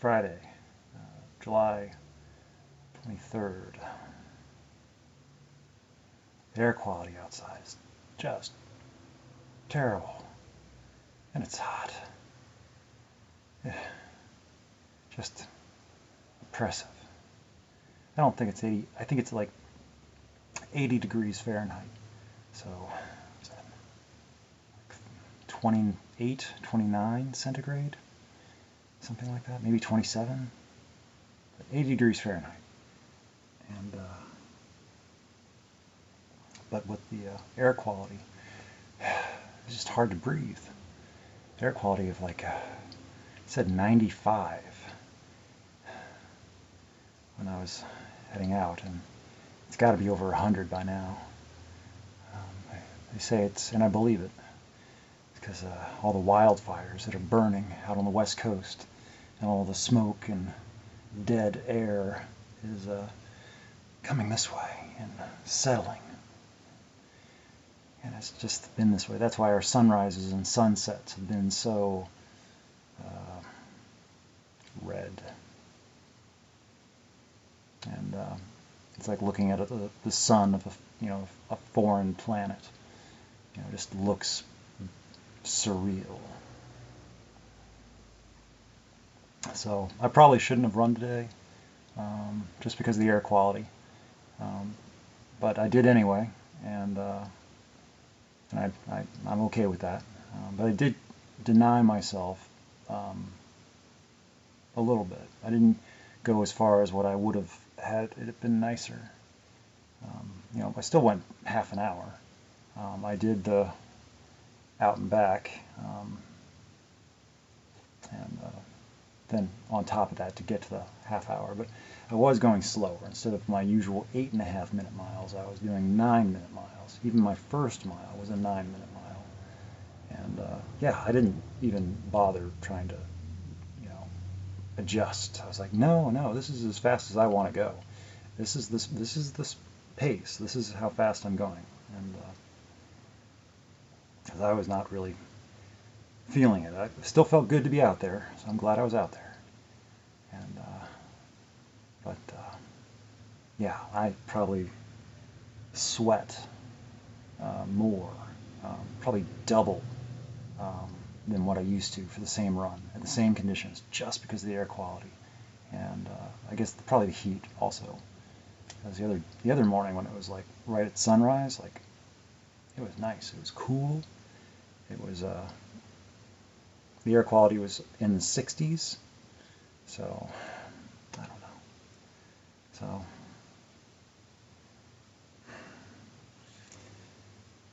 Friday, July 23rd. The air quality outside is just terrible, and it's hot. Just oppressive. I don't think it's 80. I think it's like 80 degrees Fahrenheit. So, 28, 29 centigrade, something like that. Maybe 27. But 80 degrees Fahrenheit. And but with the air quality, it's just hard to breathe. Air quality of like, it said 95 when I was heading out, and it's got to be over 100 by now. They say it's, and I believe it, because all the wildfires that are burning out on the West Coast, and all the smoke and dead air is coming this way and settling. And it's just been this way. That's why our sunrises and sunsets have been so red. And it's like looking at the sun of a foreign planet. Just looks surreal. So I probably shouldn't have run today, just because of the air quality. But I did anyway, and I'm okay with that. But I did deny myself a little bit. I didn't go as far as what I would have had it been nicer. I still went half an hour. I did the out and back, and then on top of that to get to the half hour. But I was going slower. Instead of my usual 8.5 minute miles, I was doing 9-minute miles. Even my first mile was a 9-minute mile. And yeah, I didn't even bother trying to, adjust. I was like, no, this is as fast as I want to go. This is this pace. This is how fast I'm going. And because I was not really feeling it. I still felt good to be out there, so I'm glad I was out there. And but yeah, I probably sweat more, probably double than what I used to for the same run at the same conditions, just because of the air quality. And I guess probably the heat also. Because the other morning when it was like right at sunrise, like it was nice. It was cool. It was the air quality was in the 60s. So I don't know. So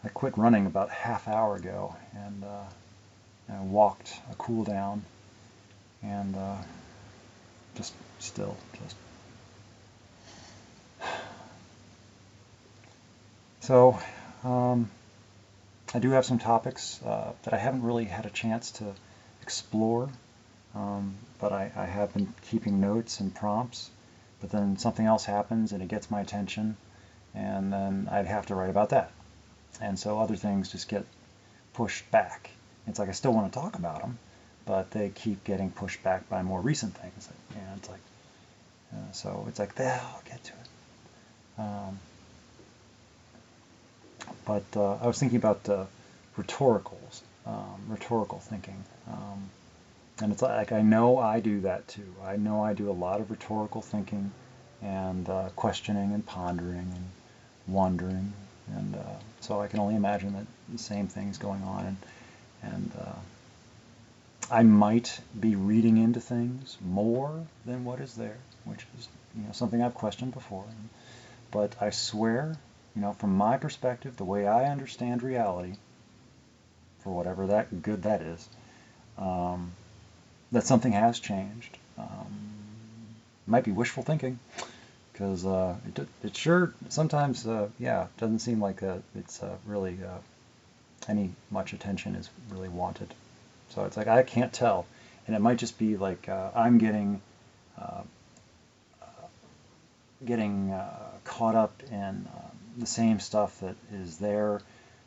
I quit running about half hour ago, and I walked a cool down, and just so I do have some topics that I haven't really had a chance to explore, but I have been keeping notes and prompts, but then something else happens and it gets my attention, and then I'd have to write about that. And so other things just get pushed back. It's like I still want to talk about them, but they keep getting pushed back by more recent things. And it's like, so it's like, I'll get to it. But I was thinking about rhetorical thinking. And it's like, I know I do that too. I know I do a lot of rhetorical thinking and questioning and pondering and wondering. And so I can only imagine that the same thing's going on. And I might be reading into things more than what is there, which is something I've questioned before. But I swear, from my perspective, the way I understand reality, for whatever that good that is, that something has changed. Might be wishful thinking, because it sure sometimes, yeah, doesn't seem like it's really any much attention is really wanted. So it's like I can't tell, and it might just be like I'm getting caught up in the same stuff that is there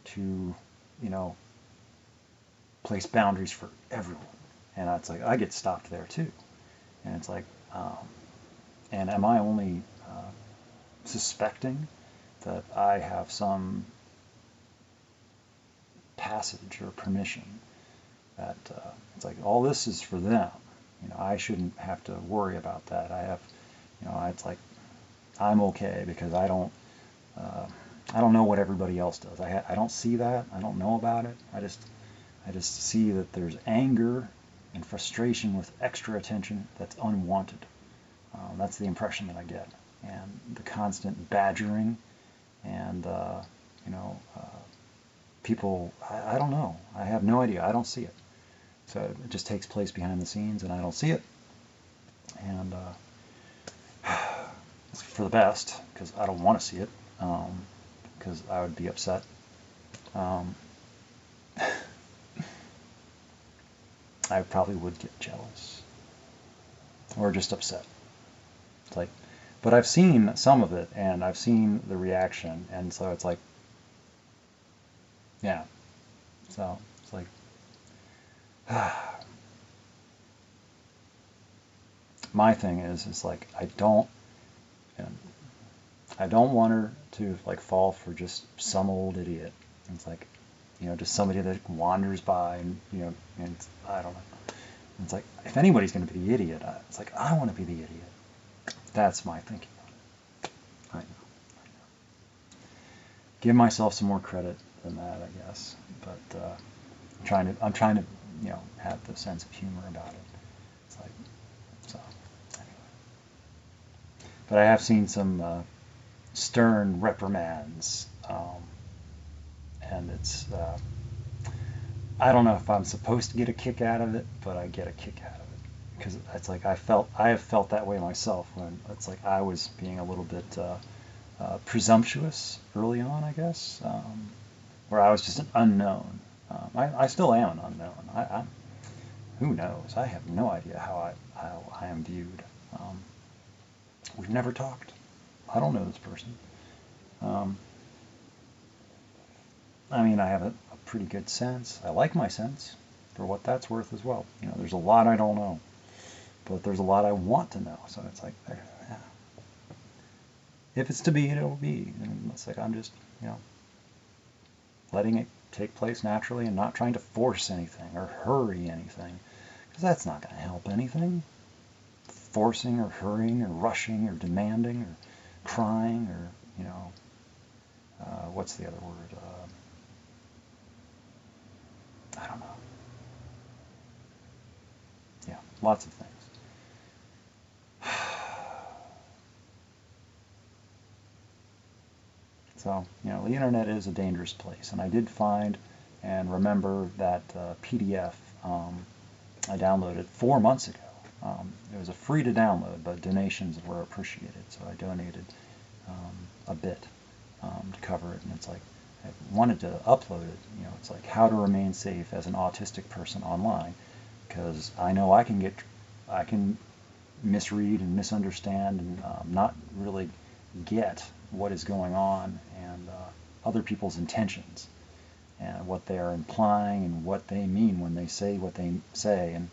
to, place boundaries for everyone. And it's like I get stopped there too. And it's like, and am I only suspecting that I have some passage or permission that it's like all this is for them. I shouldn't have to worry about that. I have, it's like I'm okay because I don't know what everybody else does. I don't see that. I don't know about it. I just see that there's anger and frustration with extra attention that's unwanted. That's the impression that I get, and the constant badgering and people. I don't know. I have no idea. I don't see it. So it just takes place behind the scenes, and I don't see it. And it's for the best, because I don't want to see it, because I would be upset. I probably would get jealous, or just upset. It's like, but I've seen some of it, and I've seen the reaction, and so it's like, yeah. So it's like, my thing is like I don't want her to like fall for just some old idiot. It's like, just somebody that wanders by and and I don't know. It's like if anybody's going to be the idiot, it's like I want to be the idiot. That's my thinking. I know. Give myself some more credit than that, I guess. But I'm trying to have the sense of humor about it. It's like, so anyway. But I have seen some stern reprimands, and it's I don't know if I'm supposed to get a kick out of it, but I get a kick out of it because it's like I have felt that way myself when it's like I was being a little bit presumptuous early on, I guess, where I was just an unknown. I still am an unknown. Who knows? I have no idea how I am viewed. We've never talked. I don't know this person. I mean, I have a pretty good sense. I like my sense for what that's worth as well. There's a lot I don't know, but there's a lot I want to know. So it's like, yeah. If it's to be, it'll be. And it's like I'm just, letting it take place naturally and not trying to force anything or hurry anything, because that's not going to help anything. Forcing or hurrying or rushing or demanding or crying or what's the other word? I don't know. Yeah, lots of things. So, the internet is a dangerous place, and I did find and remember that PDF I downloaded 4 months ago. It was a free to download, but donations were appreciated, so I donated a bit to cover it, and it's like I wanted to upload it. It's like how to remain safe as an autistic person online, because I know I can misread and misunderstand and not really get what is going on and other people's intentions and what they are implying and what they mean when they say what they say and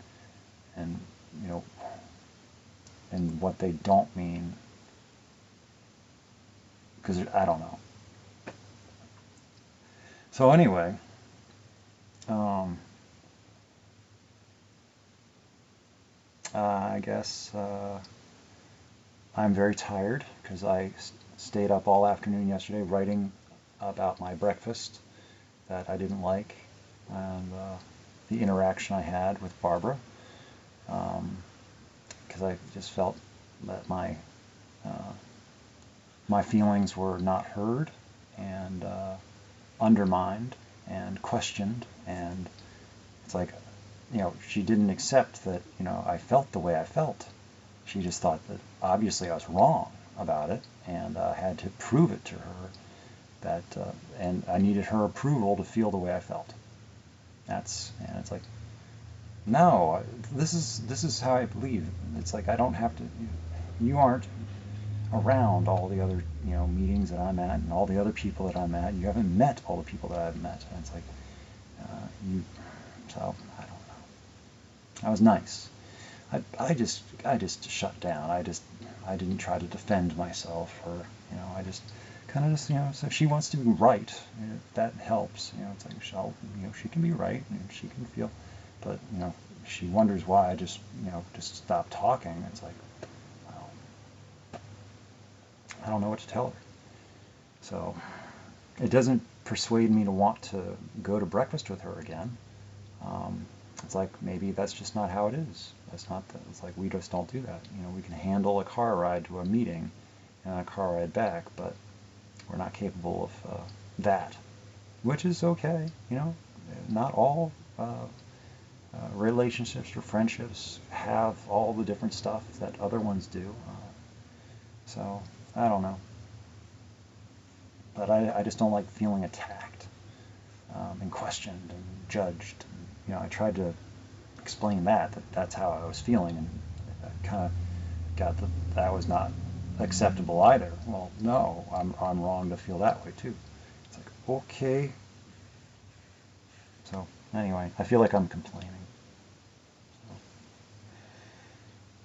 and what they don't mean, because I don't know. So anyway, I guess I'm very tired because I stayed up all afternoon yesterday writing about my breakfast that I didn't like and the interaction I had with Barbara, because I just felt that my feelings were not heard and undermined and questioned, and it's like, she didn't accept that, I felt the way I felt. She just thought that obviously I was wrong about it, and I had to prove it to her that, and I needed her approval to feel the way I felt. And it's like, no, this is how I believe. It's like I don't have to. You aren't around all the other meetings that I'm at and all the other people that I'm at. You haven't met all the people that I've met, and it's like you. So I don't know. I was nice. I just shut down. I didn't try to defend myself, or I just kind of just so she wants to be right. That helps. It's like she can be right and she can feel, but she wonders why I just stop talking. It's like, well, I don't know what to tell her. So it doesn't persuade me to want to go to breakfast with her again. It's like maybe that's just not how it is. It's like we just don't do that. We can handle a car ride to a meeting and a car ride back, but we're not capable of that, which is okay. Not all relationships or friendships have all the different stuff that other ones do. So I don't know, but I just don't like feeling attacked and questioned and judged. I tried to explain that's how I was feeling, and I kind of got that was not acceptable either. Well, no, I'm wrong to feel that way too. It's like, okay. So anyway, I feel like I'm complaining.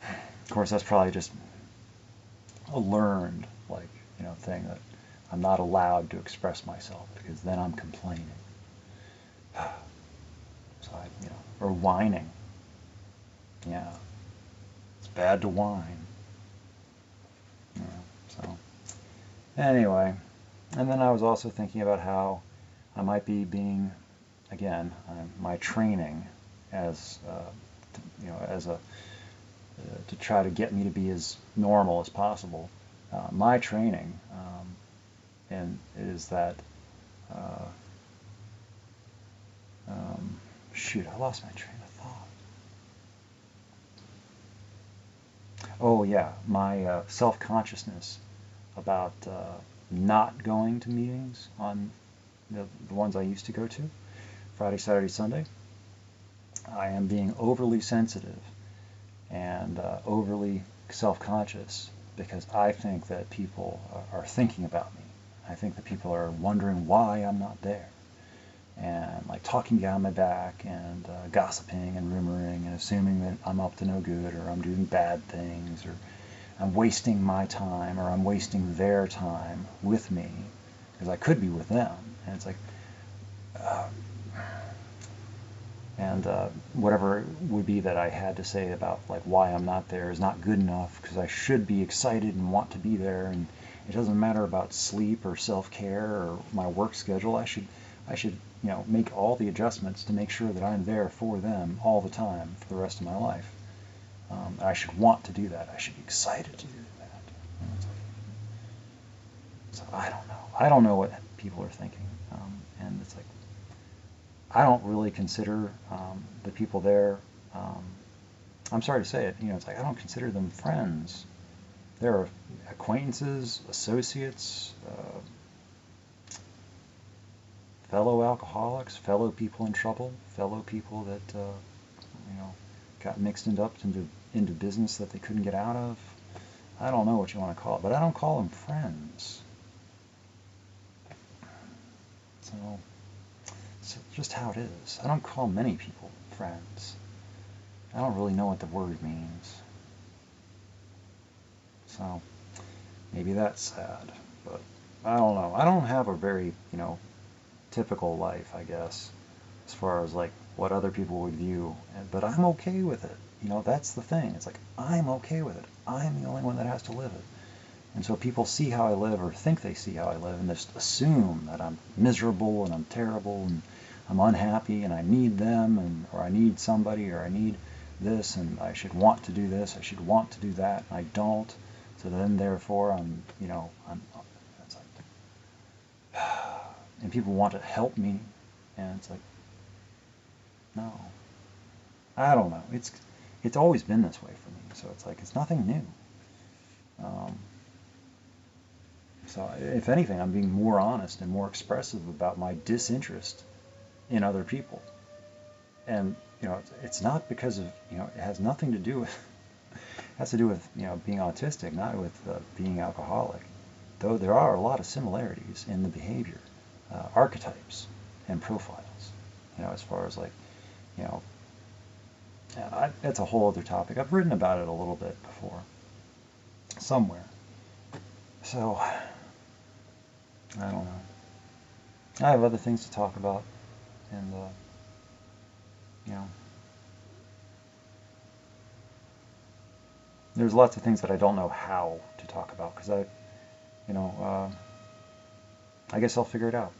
So, of course, that's probably just a learned thing that I'm not allowed to express myself, because then I'm complaining. So or whining. Yeah, it's bad to whine. So anyway, and then I was also thinking about how I might be being, again, my training as as a to try to get me to be as normal as possible. My training and is that shoot, I lost my train of thought. Oh yeah, my self-consciousness about not going to meetings on the ones I used to go to, Friday, Saturday, Sunday. I am being overly sensitive and overly self-conscious because I think that people are thinking about me. I think that people are wondering why I'm not there, and like talking behind my back and gossiping and rumoring and assuming that I'm up to no good, or I'm doing bad things, or I'm wasting my time, or I'm wasting their time with me, because I could be with them. And it's like, whatever it would be that I had to say about like why I'm not there is not good enough, because I should be excited and want to be there, and it doesn't matter about sleep or self-care or my work schedule. I should make all the adjustments to make sure that I'm there for them all the time for the rest of my life. I should want to do that. I should be excited to do that. So I don't know. I don't know what people are thinking, and it's like, I don't really consider the people there. I'm sorry to say it. It's like I don't consider them friends. They're acquaintances, associates, fellow alcoholics, fellow people in trouble, fellow people that got mixed into business that they couldn't get out of. I don't know what you want to call it, but I don't call them friends. So it's just how it is. I don't call many people friends. I don't really know what the word means. So maybe that's sad, but I don't know. I don't have a very, typical life, I guess, as far as like what other people would view, but I'm okay with it. That's the thing. It's like, I'm okay with it. I'm the only one that has to live it. And so people see how I live, or think they see how I live, and just assume that I'm miserable and I'm terrible and I'm unhappy and I need them, or I need somebody, or I need this, and I should want to do this, I should want to do that, and I don't. So then therefore I'm it's like, and people want to help me, and it's like, no. I don't know. It's always been this way for me, so it's like, it's nothing new. So if anything, I'm being more honest and more expressive about my disinterest in other people. And it's not because of it has nothing to do with it has to do with being autistic, not with being alcoholic. Though there are a lot of similarities in the behavior, archetypes and profiles. As far as like That's a whole other topic. I've written about it a little bit before, somewhere. So, I don't know. I have other things to talk about, and, you know, there's lots of things that I don't know how to talk about, because you know, I guess I'll figure it out.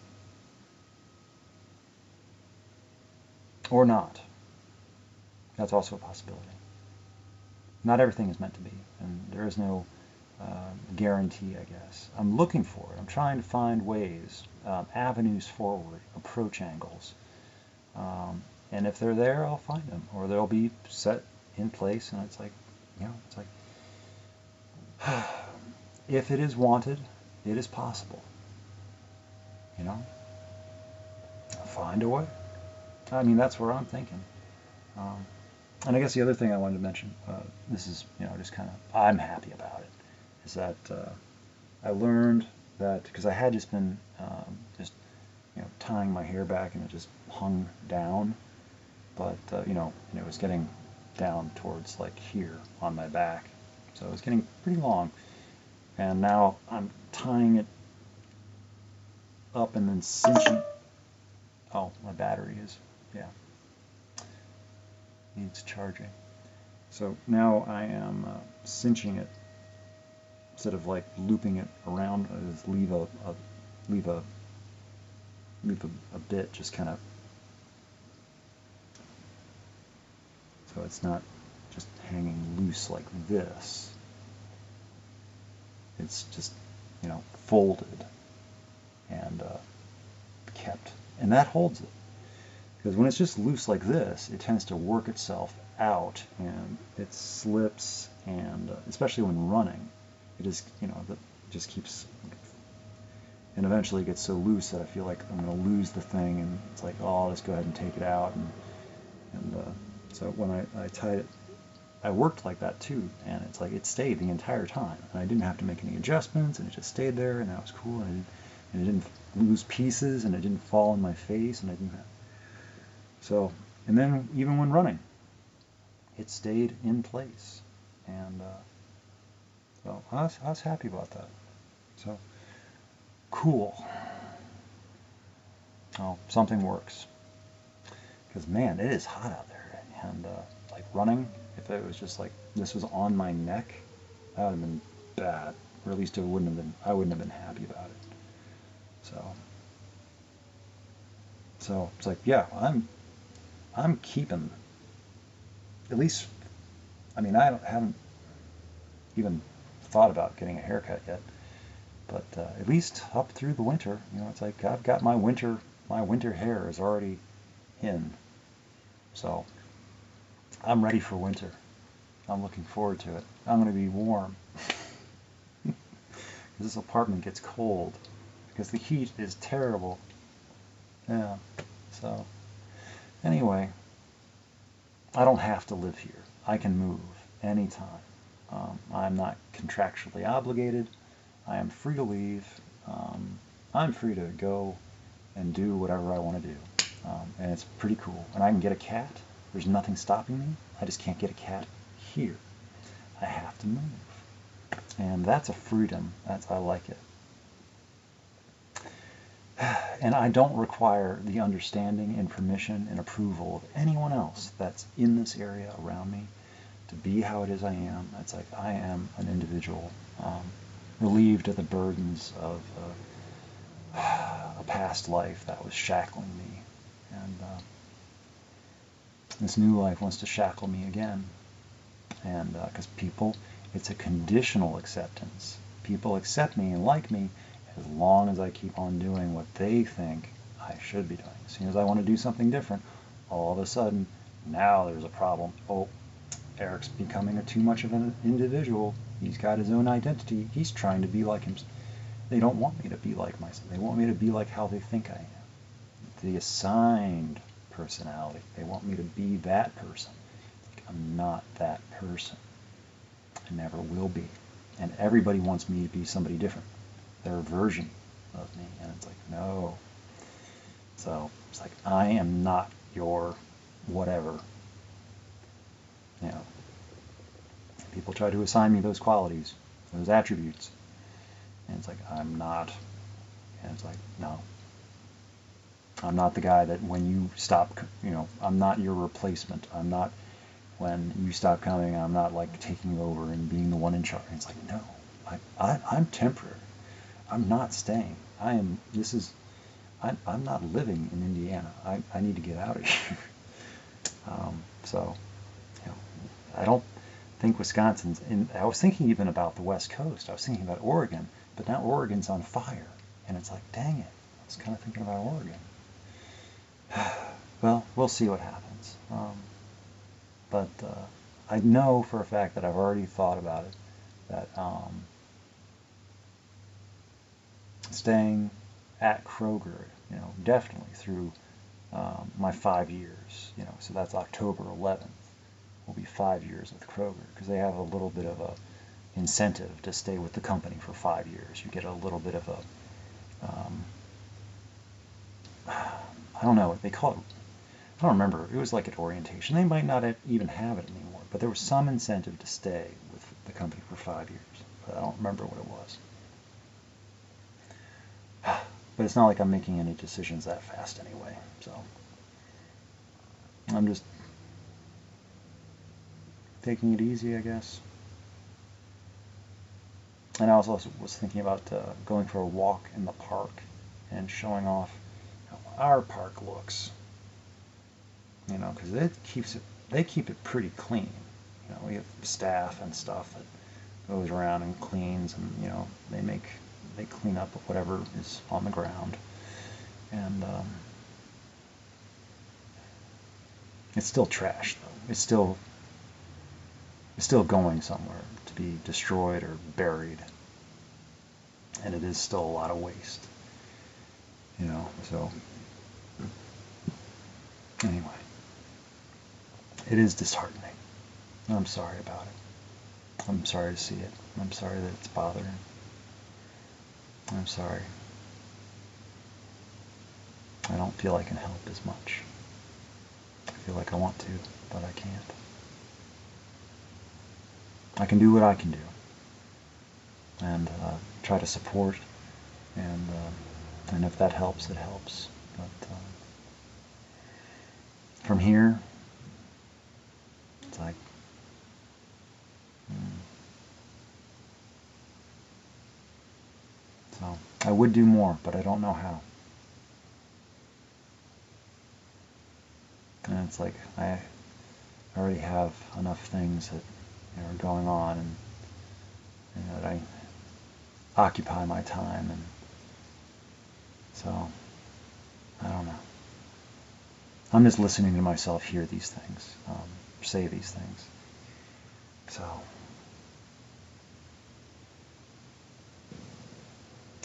Or not. That's also a possibility. Not everything is meant to be, and there is no guarantee, I guess. I'm looking for it. I'm trying to find ways, avenues forward, approach angles. And if they're there, I'll find them, or they'll be set in place, and it's like, you know, it's like, if it is wanted, it is possible. You know? Find a way. I mean, that's where I'm thinking. And I guess the other thing I wanted to mention, this is, you know, just kind of, I'm happy about it, is that I learned that, because I had just been just, you know, tying my hair back and it just hung down, but, you know, and it was getting down towards like here on my back, so it was getting pretty long, and now I'm tying it up and then cinching. Oh, my battery is, yeah, needs charging. So now I am cinching it instead of like looping it around. I just leave a bit, just kind of, so it's not just hanging loose like this. It's just, you know, folded and kept, and that holds it. Because when it's just loose like this, it tends to work itself out, and it slips, and especially when running, it just, you know, that just keeps, and eventually it gets so loose that I feel like I'm going to lose the thing, and it's like, oh, I'll just go ahead and take it out, and so when I tied it, I worked like that too, and it's like it stayed the entire time, and I didn't have to make any adjustments, and it just stayed there, and that was cool, and it didn't lose pieces, and it didn't fall in my face, and I didn't have, so, and then even when running, it stayed in place, and so I was happy about that. So, cool. Oh, something works. Because man, it is hot out there, and like running, if it was just like this was on my neck, that would have been bad, or at least it wouldn't have been. I wouldn't have been happy about it. So it's like, yeah, I'm keeping, at least, I mean, haven't even thought about getting a haircut yet, but at least up through the winter, you know, it's like I've got my winter hair is already in, so I'm ready for winter. I'm looking forward to it. I'm going to be warm. This apartment gets cold because the heat is terrible. Yeah, so anyway, I don't have to live here. I can move anytime. I'm not contractually obligated. I am free to leave. I'm free to go and do whatever I want to do. And it's pretty cool. And I can get a cat. There's nothing stopping me. I just can't get a cat here. I have to move. And that's a freedom. I like it. And I don't require the understanding and permission and approval of anyone else that's in this area around me to be how it is I am. It's like I am an individual, relieved of the burdens of a past life that was shackling me. And this new life wants to shackle me again. And because people, it's a conditional acceptance. People accept me and like me as long as I keep on doing what they think I should be doing. As soon as I want to do something different, all of a sudden, now there's a problem. Oh, Eric's becoming too much of an individual. He's got his own identity. He's trying to be like him. They don't want me to be like myself. They want me to be like how they think I am. The assigned personality. They want me to be that person. I'm not that person. I never will be. And everybody wants me to be somebody different. Their version of me. And it's like, no. So it's like, I am not your whatever. You know, people try to assign me those qualities, those attributes, and it's like, I'm not. And it's like, no, I'm not the guy that when you stop, I'm not your replacement. I'm not, when you stop coming, I'm not like taking over and being the one in charge. And it's like, no, I'm temporary. I'm not staying. I'm not living in Indiana. I need to get out of here. So, I don't think Wisconsin's in. I was thinking even about the West Coast. I was thinking about Oregon, but now Oregon's on fire. And it's like, dang it. I was kind of thinking about Oregon. Well, we'll see what happens. But I know for a fact that I've already thought about it, that staying at Kroger, definitely through my 5 years, so that's October 11th, will be 5 years with Kroger, because they have a little bit of a incentive to stay with the company for 5 years. You get a little bit of a, I don't know what they call it. I don't remember. It was like an orientation. They might not even have it anymore, but there was some incentive to stay with the company for 5 years. But I don't remember what it was. But it's not like I'm making any decisions that fast anyway, so I'm just taking it easy, I guess. And I also was thinking about going for a walk in the park and showing off how our park looks. Because they keep it pretty clean. We have staff and stuff that goes around and cleans, and they clean up whatever is on the ground, and it's still trash though. It's still going somewhere to be destroyed or buried, and it is still a lot of waste. So anyway. It is disheartening. I'm sorry about it. I'm sorry to see it. I'm sorry that it's bothering. I'm sorry. I don't feel I can help as much. I feel like I want to, but I can't. I can do what I can do. And try to support. And if that helps, it helps. But from here, it's like, so I would do more, but I don't know how. And it's like I already have enough things that are going on, and that I occupy my time, and so I don't know. I'm just listening to myself hear these things, say these things. So,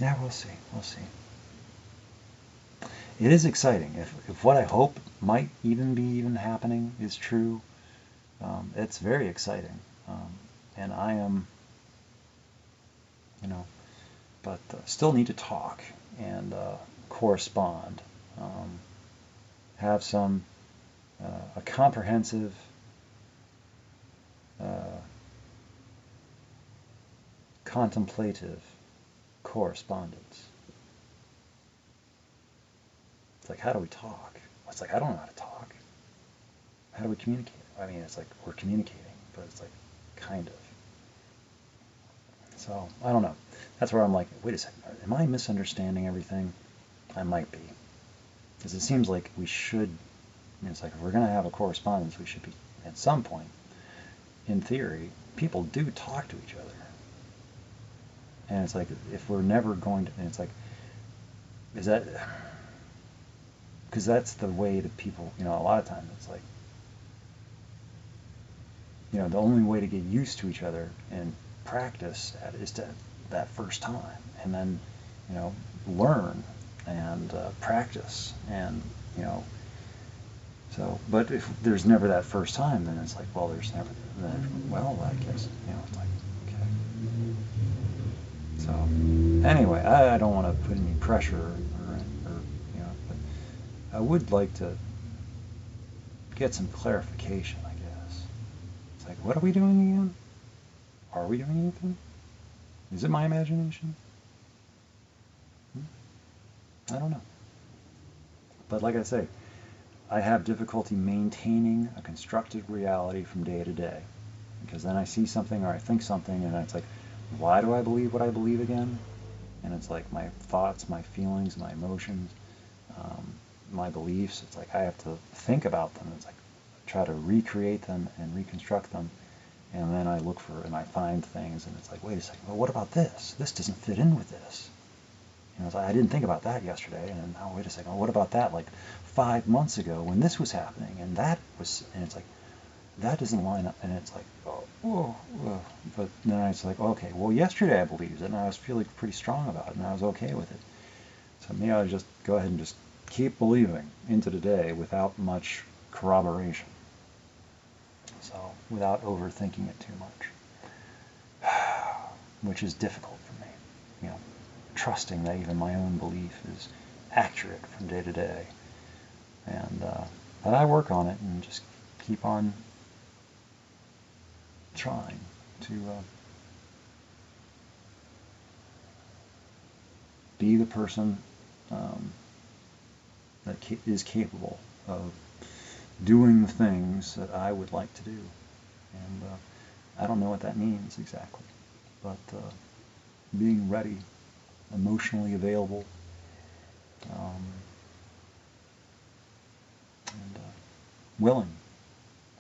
yeah, we'll see. We'll see. It is exciting. If what I hope might even happening is true, it's very exciting. And I am, but still need to talk and correspond. Have some a comprehensive contemplative correspondence. It's like, how do we talk? It's like, I don't know how to talk. How do we communicate? I mean, it's like we're communicating, but it's like kind of. So I don't know. That's where I'm like, wait a second, am I misunderstanding everything? I might be. Because it seems like we should, it's like if we're going to have a correspondence, we should be, at some point, in theory, people do talk to each other. And it's like, if we're never going to, and it's like, is that, because that's the way that people, a lot of times it's like, the only way to get used to each other and practice is to that first time, and then, learn and practice, and so, but if there's never that first time, then it's like, well, there's never, well, I guess, it's like, okay. So, anyway, I don't want to put any pressure or but I would like to get some clarification, I guess. What are we doing again? Are we doing anything? Is it my imagination? I don't know. But like I say, I have difficulty maintaining a constructive reality from day to day. Because then I see something or I think something and it's like, why do I believe what I believe again? And it's like my thoughts, my feelings, my emotions, my beliefs. It's like I have to think about them. It's like try to recreate them and reconstruct them. And then I look for and I find things and it's like, wait a second, well, what about this? This doesn't fit in with this. You know, it's like, I didn't think about that yesterday. And now, wait a second, well, what about that like 5 months ago when this was happening? And that was, and it's like, that doesn't line up. And it's like, oh. But then it's like, okay, well, yesterday I believed it and I was feeling pretty strong about it and I was okay with it. So maybe I'll just go ahead and just keep believing into today without much corroboration. So without overthinking it too much, which is difficult for me. You know, trusting that even my own belief is accurate from day to day. And but I work on it and just keep on trying to be the person that is capable of doing the things that I would like to do. And I don't know what that means exactly, but being ready, emotionally available, and willing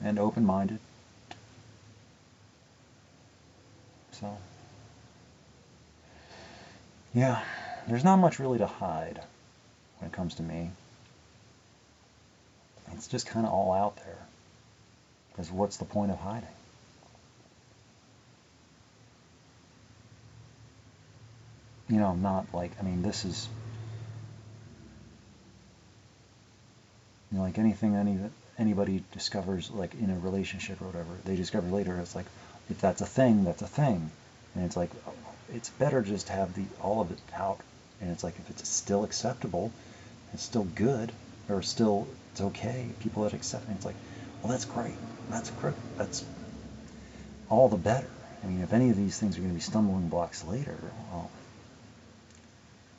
and open-minded. So, yeah, there's not much really to hide when it comes to me. It's just kind of all out there. Because what's the point of hiding? You know, not like, I mean, this is, you know, like anything anybody discovers, like in a relationship or whatever, they discover later, it's like, if that's a thing, that's a thing. And it's like, it's better just to have all of it out. And it's like, if it's still acceptable, it's still good, or still, it's okay, people that accept it, it's like, well, that's great. That's great. That's all the better. I mean, if any of these things are going to be stumbling blocks later, well,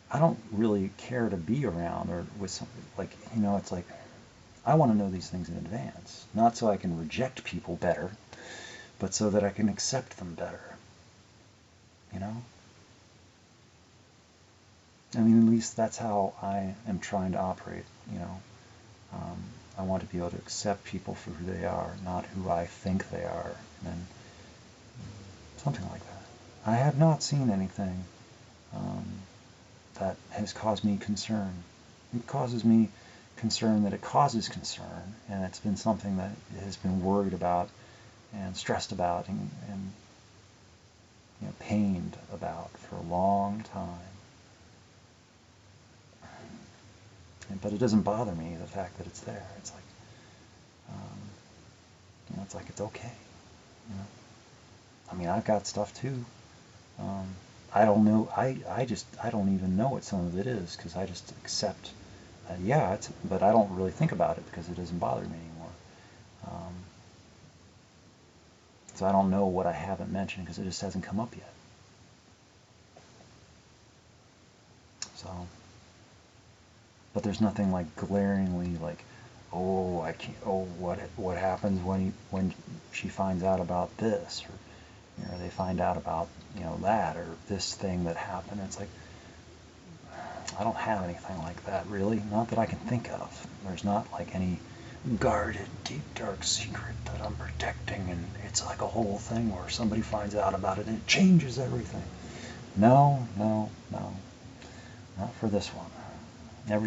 I don't really care to be around or with something like, you know, it's like, I want to know these things in advance, not so I can reject people better, but so that I can accept them better, you know? I mean, at least that's how I am trying to operate, you know? I want to be able to accept people for who they are, not who I think they are, and something like that. I have not seen anything that has caused me concern. It causes me concern that it causes concern, and it's been something that has been worried about and stressed about and you know, pained about for a long time. But it doesn't bother me, the fact that it's there. It's like, you know, it's like, it's okay. You know? I mean, I've got stuff too. I don't know, I don't even know what some of it is, because I just accept, yeah, but I don't really think about it because it doesn't bother me anymore. So I don't know what I haven't mentioned because it just hasn't come up yet. So, but there's nothing like glaringly like, oh, I can't, oh, what happens when she finds out about this, or you know, they find out about, you know, that, or this thing that happened. It's like, I don't have anything like that, really. Not that I can think of. There's not like any guarded, deep, dark secret that I'm protecting, and it's like a whole thing where somebody finds out about it and it changes everything. No, not for this one. Everything